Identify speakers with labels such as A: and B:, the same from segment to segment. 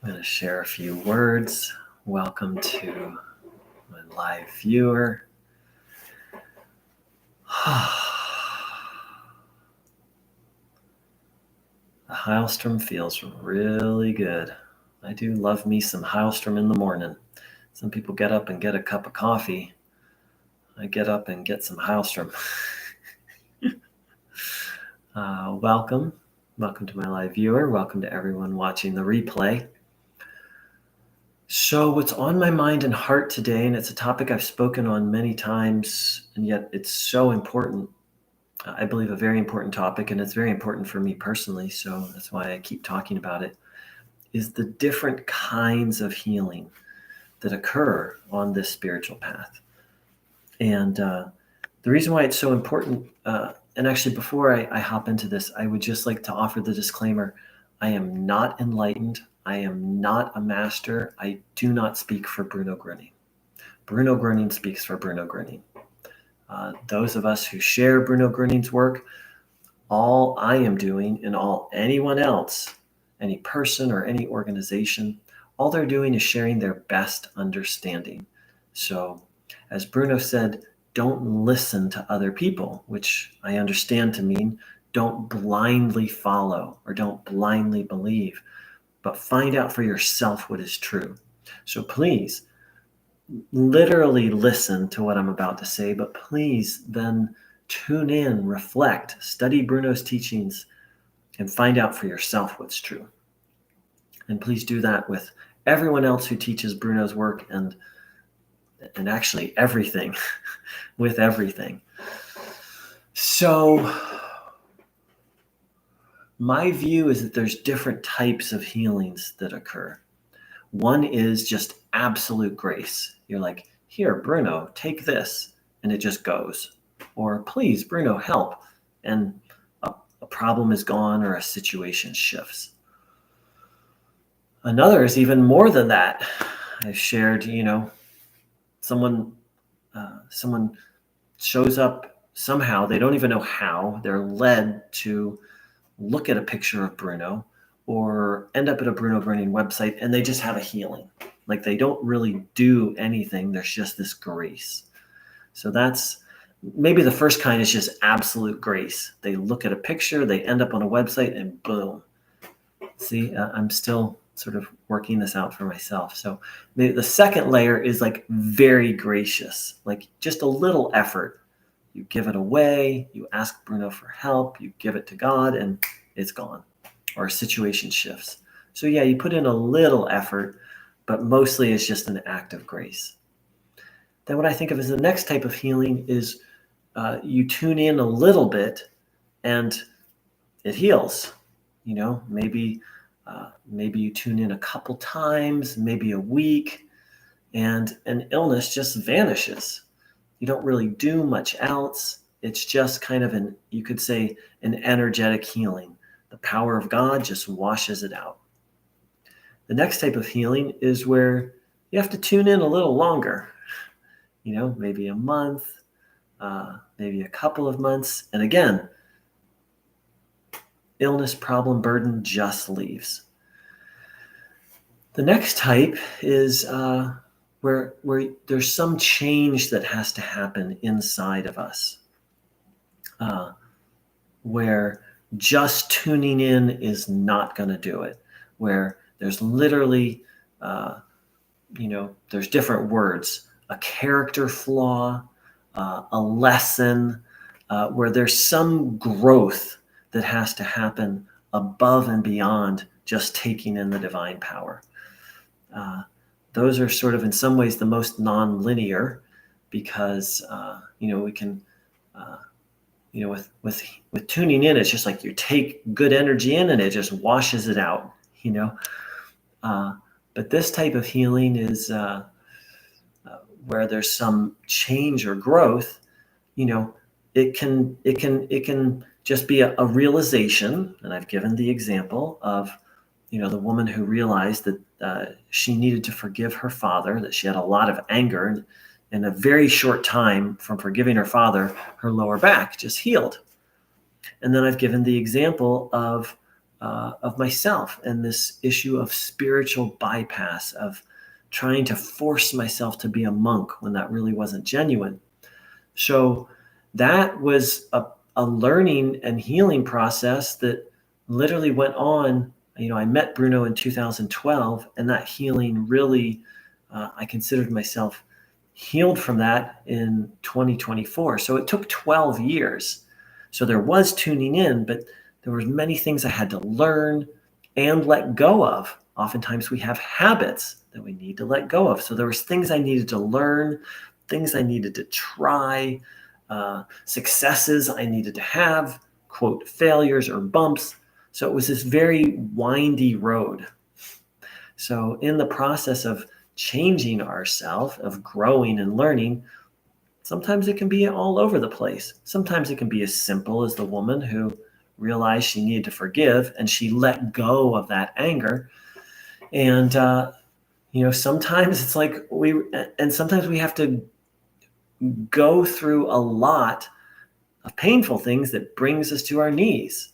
A: I'm going to share a few words. Welcome to my live viewer. The Heilstrom feels really good. I do love me some Heilstrom in the morning. Some people get up and get a cup of coffee. I get up and get some Heilstrom. Welcome. Welcome to my live viewer. Welcome to everyone watching the replay. So what's on my mind and heart today, and it's a topic I've spoken on many times, and yet it's so important. I believe a very important topic, and it's very important for me personally, so that's why I keep talking about it, is the different kinds of healing that occur on this spiritual path. And the reason why it's so important, and actually before I hop into this, I would just like to offer the disclaimer, I am not enlightened. I am not a master. I do not speak for Bruno Groening. Bruno Groening speaks for Bruno Groening. Those of us who share Bruno Groening's work, all I am doing and all anyone else, any person or any organization, all they're doing is sharing their best understanding. So as Bruno said, don't listen to other people, which I understand to mean don't blindly follow or don't blindly believe, but find out for yourself what is true. So please, literally listen to what I'm about to say, but please then tune in, reflect, study Bruno's teachings, and find out for yourself what's true. And please do that with everyone else who teaches Bruno's work and actually everything, with everything. So my view is that there's different types of healings that occur. One is just absolute grace. You're like, here, Bruno, take this, and it just goes. Or please, Bruno, help. And a problem is gone or a situation shifts. Another is even more than that. I've shared, someone shows up somehow, they don't even know how, they're led to look at a picture of Bruno or end up at a Bruno Groening website and they just have a healing. Like they don't really do anything. There's just this grace. So that's maybe the first kind is just absolute grace. They look at a picture, they end up on a website and boom. See, I'm still sort of working this out for myself. So maybe the second layer is like very gracious, like just a little effort. You give it away, you ask Bruno for help, you give it to God, and it's gone. Or a situation shifts. So yeah, you put in a little effort, but mostly it's just an act of grace. Then what I think of as the next type of healing is you tune in a little bit and it heals. Maybe you tune in a couple times, maybe a week, and an illness just vanishes. You don't really do much else. It's just kind of you could say, an energetic healing. The power of God just washes it out. The next type of healing is where you have to tune in a little longer, maybe a month, maybe a couple of months. And again, illness, problem, burden just leaves. The next type is where there's some change that has to happen inside of us, where just tuning in is not going to do it, where there's literally, there's different words, a character flaw, a lesson, where there's some growth that has to happen above and beyond just taking in the divine power. Those are sort of in some ways the most non-linear because, we can, with tuning in, it's just like you take good energy in and it just washes it out, But this type of healing is where there's some change or growth, it can just be a realization. And I've given the example of, the woman who realized that she needed to forgive her father, that she had a lot of anger. And in a very short time from forgiving her father, her lower back just healed. And then I've given the example of of myself and this issue of spiritual bypass, of trying to force myself to be a monk when that really wasn't genuine. So that was a learning and healing process that literally went on. I met Bruno in 2012, and that healing really, I considered myself healed from that in 2024. So it took 12 years. So there was tuning in, but there were many things I had to learn and let go of. Oftentimes we have habits that we need to let go of. So there was things I needed to learn, things I needed to try, successes I needed to have, quote, failures or bumps. So it was this very windy road. So in the process of changing ourselves, of growing and learning, sometimes it can be all over the place. Sometimes it can be as simple as the woman who realized she needed to forgive and she let go of that anger. And, sometimes it's like sometimes we have to go through a lot of painful things that brings us to our knees.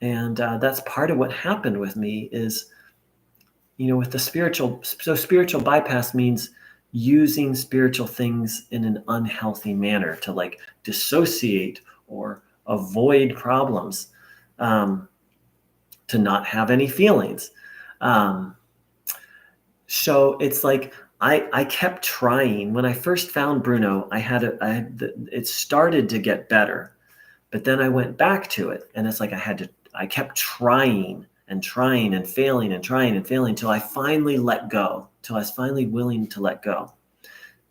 A: And that's part of what happened with me is, with the spiritual bypass means using spiritual things in an unhealthy manner to like dissociate or avoid problems, to not have any feelings. So it's like I kept trying. When I first found Bruno, it started to get better, but then I went back to it, and it's like I kept trying and trying and failing and trying and failing till I finally let go, till I was finally willing to let go.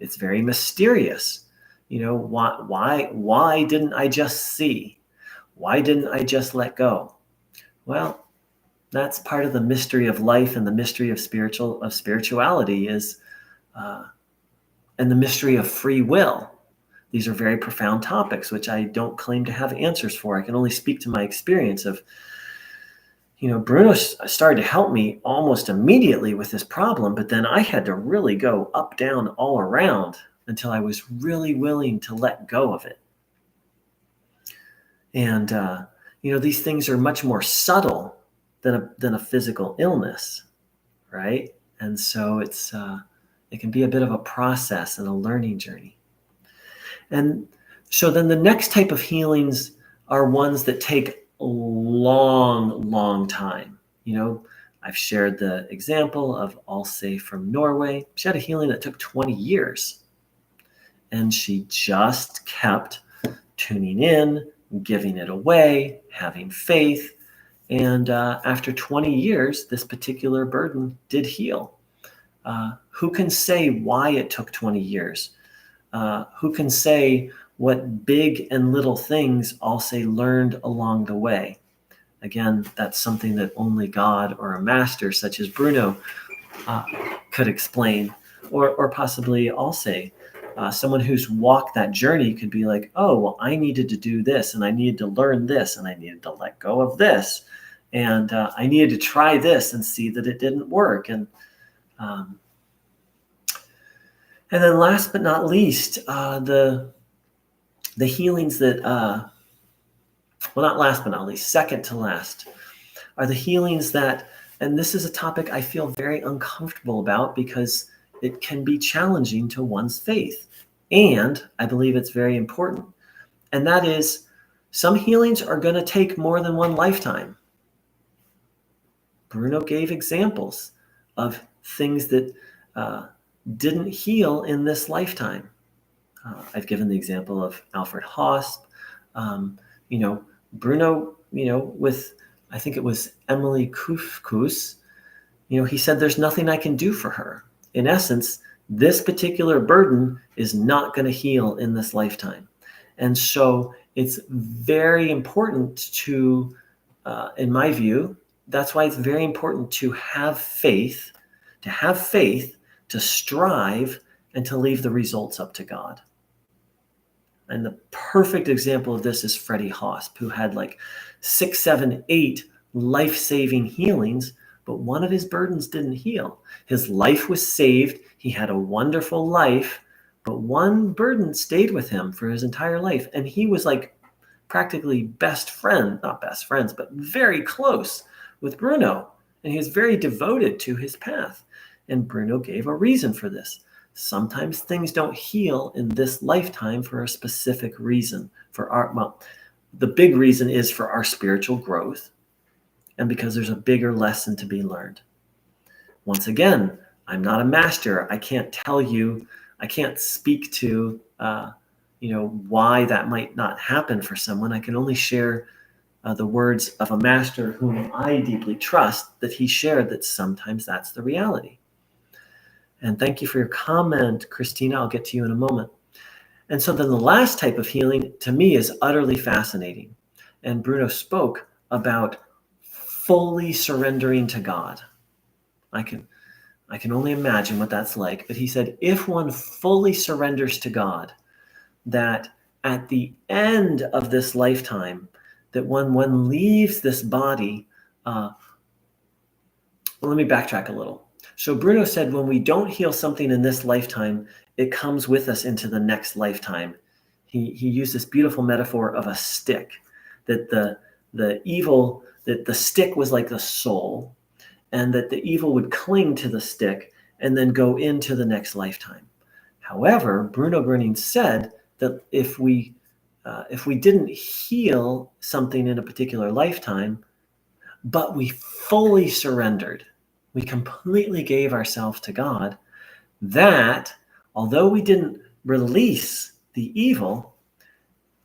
A: It's very mysterious. Why didn't I just see? Why didn't I just let go? Well, that's part of the mystery of life and the mystery of spirituality is, and the mystery of free will. These are very profound topics, which I don't claim to have answers for. I can only speak to my experience of, Bruno started to help me almost immediately with this problem, but then I had to really go up, down, all around until I was really willing to let go of it. And, these things are much more subtle than a physical illness, right? And so it can be a bit of a process and a learning journey. And so then the next type of healings are ones that take a long time. I've shared the example of Alse from Norway. She had a healing that took 20 years. And she just kept tuning in, giving it away, having faith. And after 20 years, this particular burden did heal. Who can say why it took 20 years? Who can say what big and little things Alse learned along the way? Again, that's something that only God or a master such as Bruno could explain, or possibly Alse. Someone who's walked that journey could be like, oh, well, I needed to do this, and I needed to learn this, and I needed to let go of this, and I needed to try this and see that it didn't work. And then last but not least, the healings that, not last but not least, second to last, are the healings that, and this is a topic I feel very uncomfortable about because it can be challenging to one's faith. And I believe it's very important. And that is, some healings are going to take more than one lifetime. Bruno gave examples of things that didn't heal in this lifetime. I've given the example of Alfred Hosp. Bruno, with, I think it was Emily Kufkus, he said, there's nothing I can do for her. In essence, this particular burden is not going to heal in this lifetime. And so it's very important to, in my view, that's why it's very important to have faith, to strive, and to leave the results up to God. And the perfect example of this is Freddie Hosp, who had like 6, 7, 8 life-saving healings, but one of his burdens didn't heal. His life was saved. He had a wonderful life, but one burden stayed with him for his entire life. And he was like practically not best friends, but very close with Bruno, and he was very devoted to his path. And Bruno gave a reason for this. Sometimes things don't heal in this lifetime for a specific reason. The big reason is for our spiritual growth and because there's a bigger lesson to be learned. Once again, I'm not a master. I can't tell you, I can't speak to, why that might not happen for someone. I can only share the words of a master whom I deeply trust, that he shared that sometimes that's the reality. And thank you for your comment, Christina. I'll get to you in a moment. And so then the last type of healing to me is utterly fascinating. And Bruno spoke about fully surrendering to God. I can only imagine what that's like. But he said, if one fully surrenders to God, that at the end of this lifetime, that when one leaves this body, let me backtrack a little. So Bruno said, when we don't heal something in this lifetime, it comes with us into the next lifetime. He used this beautiful metaphor of a stick, that the stick was like the soul, and that the evil would cling to the stick and then go into the next lifetime. However, Bruno Groening said that if we didn't heal something in a particular lifetime, but we fully surrendered, we completely gave ourselves to God, that although we didn't release the evil,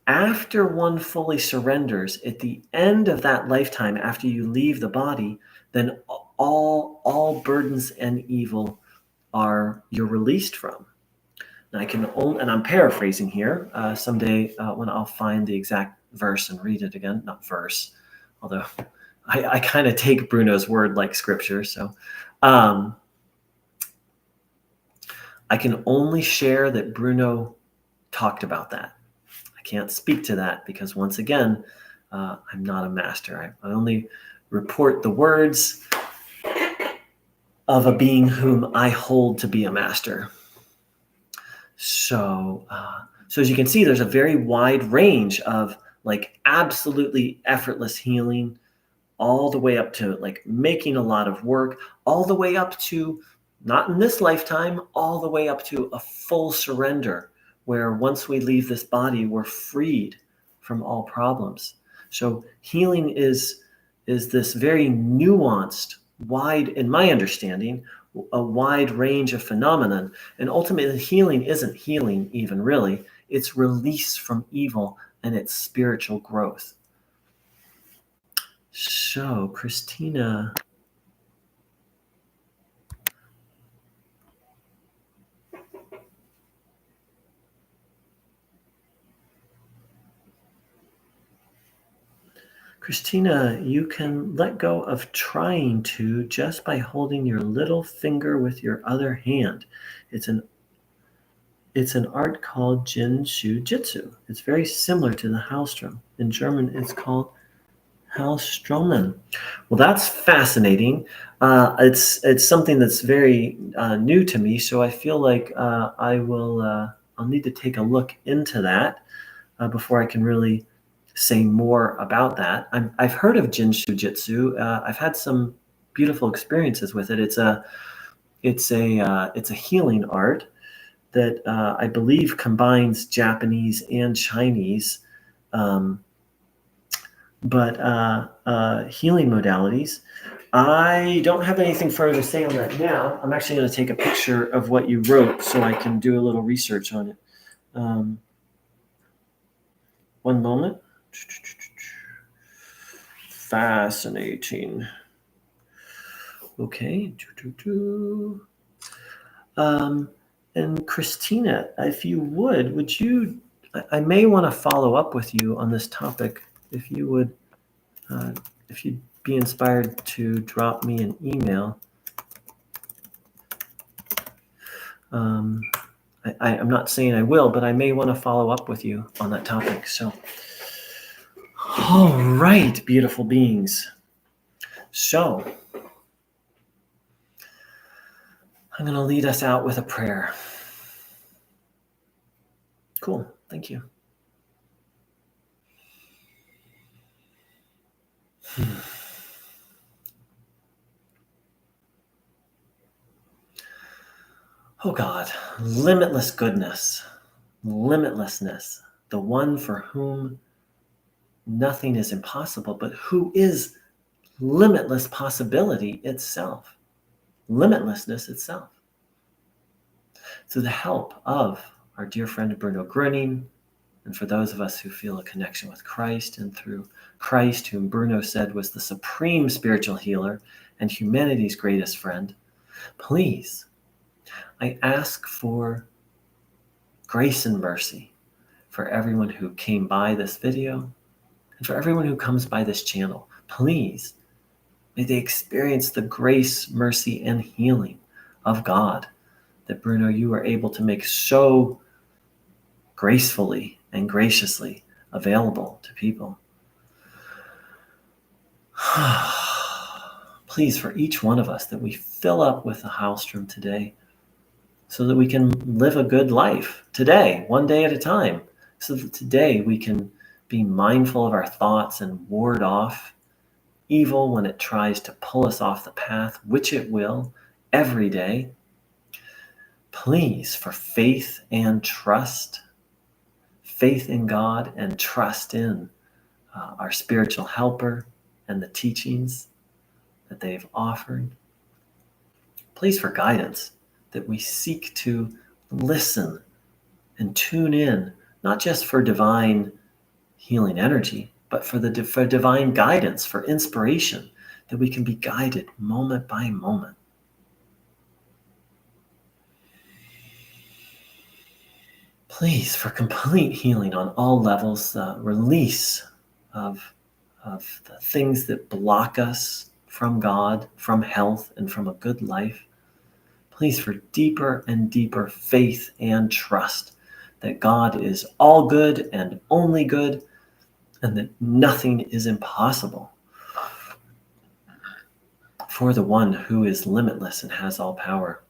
A: after one fully surrenders, at the end of that lifetime, after you leave the body, then all burdens and evil you're released from. And I'm paraphrasing here. Someday when I'll find the exact verse and read it again, not verse, although I kind of take Bruno's word like scripture. So I can only share that Bruno talked about that. I can't speak to that because once again, I'm not a master. I only report the words of a being whom I hold to be a master. So as you can see, there's a very wide range of like absolutely effortless healing, all the way up to like making a lot of work, all the way up to, not in this lifetime, all the way up to a full surrender, where once we leave this body, we're freed from all problems. So healing is this very nuanced, wide, in my understanding, a wide range of phenomenon. And ultimately, healing isn't healing even really. It's release from evil and it's spiritual growth. So, Christina. Christina, you can let go of trying to just by holding your little finger with your other hand. It's an art called Jin Shu Jitsu. It's very similar to the Halstrom. In German, it's called Halstromen. Well, that's fascinating. It's something that's very new to me, so I feel like I'll need to take a look into that before I can really say more about that. I've heard of Jinshu Jitsu. I've had some beautiful experiences with it. It's a healing art that I believe combines Japanese and Chinese, but healing modalities. I don't have anything further to say on that now. I'm actually going to take a picture of what you wrote so I can do a little research on it. One moment. Fascinating. Okay. And Christina, if you would you, I may want to follow up with you on this topic. If you would, if you'd be inspired to drop me an email. I'm not saying I will, but I may want to follow up with you on that topic. So, all right, beautiful beings. So, I'm going to lead us out with a prayer. Cool. Thank you. Oh God, limitless goodness, limitlessness, the one for whom nothing is impossible, but who is limitless possibility itself, limitlessness itself. Through the help of our dear friend Bruno Groening, and for those of us who feel a connection with Christ, and through Christ, whom Bruno said was the supreme spiritual healer and humanity's greatest friend, please, I ask for grace and mercy for everyone who came by this video and for everyone who comes by this channel. Please, may they experience the grace, mercy, and healing of God that, Bruno, you are able to make so gracefully and graciously available to people. Please, for each one of us, that we fill up with the Heilstrom today so that we can live a good life today, one day at a time, so that today we can be mindful of our thoughts and ward off evil when it tries to pull us off the path, which it will every day. Please, for faith and trust, faith in God and trust in our spiritual helper and the teachings that they've offered. Please, for guidance, that we seek to listen and tune in, not just for divine healing energy, but for divine guidance, for inspiration, that we can be guided moment by moment. Please, for complete healing on all levels, release of the things that block us from God, from health, and from a good life. Please, for deeper and deeper faith and trust that God is all good and only good, and that nothing is impossible for the one who is limitless and has all power.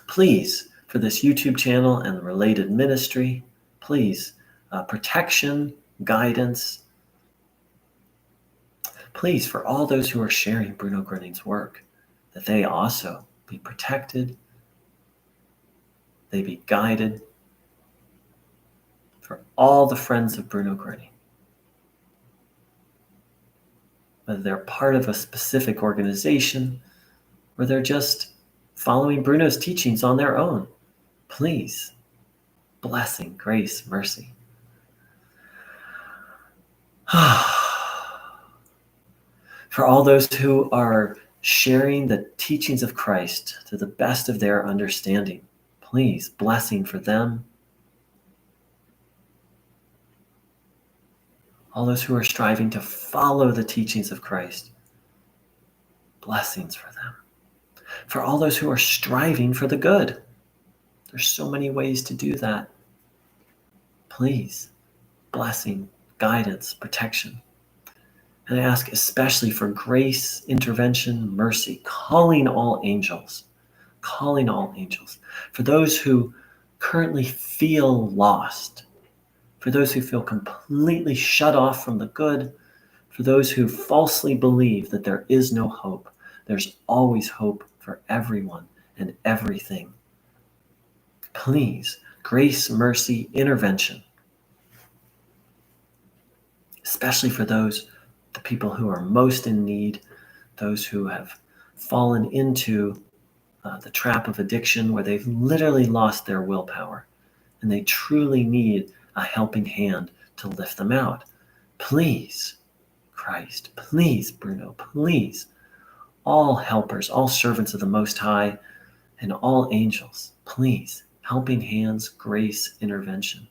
A: Please, for this YouTube channel and related ministry, please, protection, guidance. Please, for all those who are sharing Bruno Groening's work, that they also be protected, they be guided. For all the friends of Bruno Groening, whether they're part of a specific organization or they're just following Bruno's teachings on their own, please, blessing, grace, mercy. For all those who are sharing the teachings of Christ to the best of their understanding, please, blessing for them. All those who are striving to follow the teachings of Christ, blessings for them. For all those who are striving for the good, there's so many ways to do that. Please, blessing, guidance, protection. And I ask especially for grace, intervention, mercy, calling all angels. For those who currently feel lost, for those who feel completely shut off from the good, for those who falsely believe that there is no hope, there's always hope for everyone and everything. Please, grace, mercy, intervention, especially for the people who are most in need, those who have fallen into the trap of addiction where they've literally lost their willpower and they truly need a helping hand to lift them out. Please, Christ, please, Bruno, please, all helpers, all servants of the Most High, and all angels, please, helping hands, grace, intervention.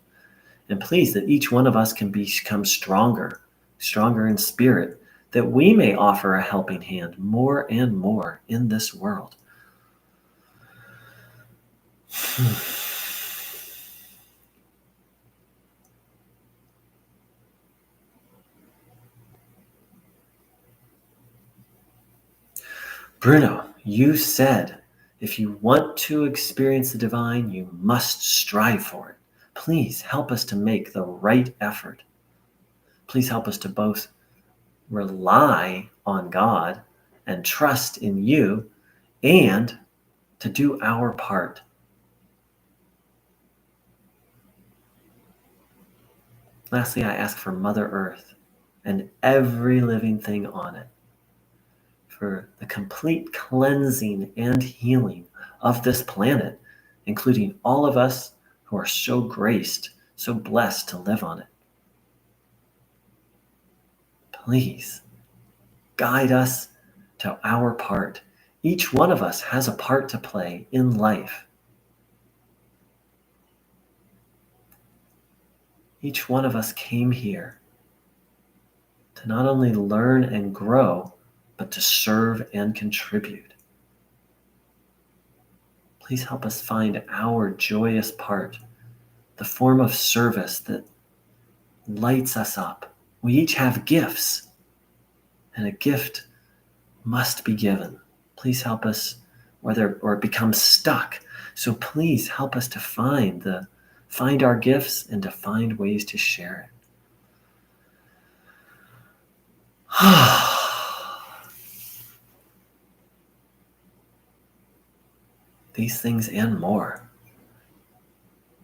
A: And please, that each one of us can become stronger in spirit, that we may offer a helping hand more and more in this world. Bruno, you said, if you want to experience the divine, you must strive for it. Please help us to make the right effort. Please help us to both rely on God and trust in you, and to do our part. Lastly, I ask for Mother Earth and every living thing on it, for the complete cleansing and healing of this planet, including all of us who are so graced, so blessed to live on it. Please guide us to our part. Each one of us has a part to play in life. Each one of us came here to not only learn and grow, but to serve and contribute. Please help us find our joyous part, the form of service that lights us up. We each have gifts, and a gift must be given. Please help us, or it becomes stuck. So please help us to find our gifts and to find ways to share it. These things and more,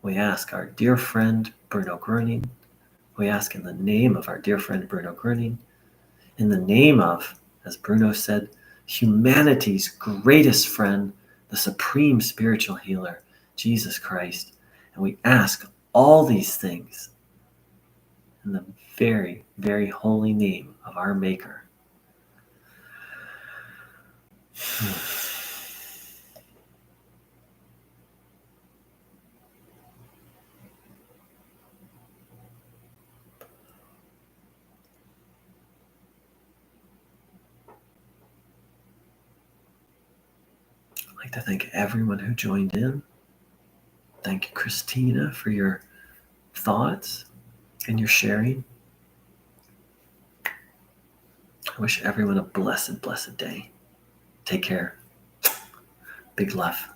A: we ask our dear friend Bruno Groening. We ask in the name of our dear friend Bruno Groening, in the name of, as Bruno said, humanity's greatest friend, the supreme spiritual healer, Jesus Christ. And we ask all these things in the very, very holy name of our Maker. I'd like to thank everyone who joined in. Thank you, Christina, for your thoughts and your sharing. I wish everyone a blessed, blessed day. Take care. Big love.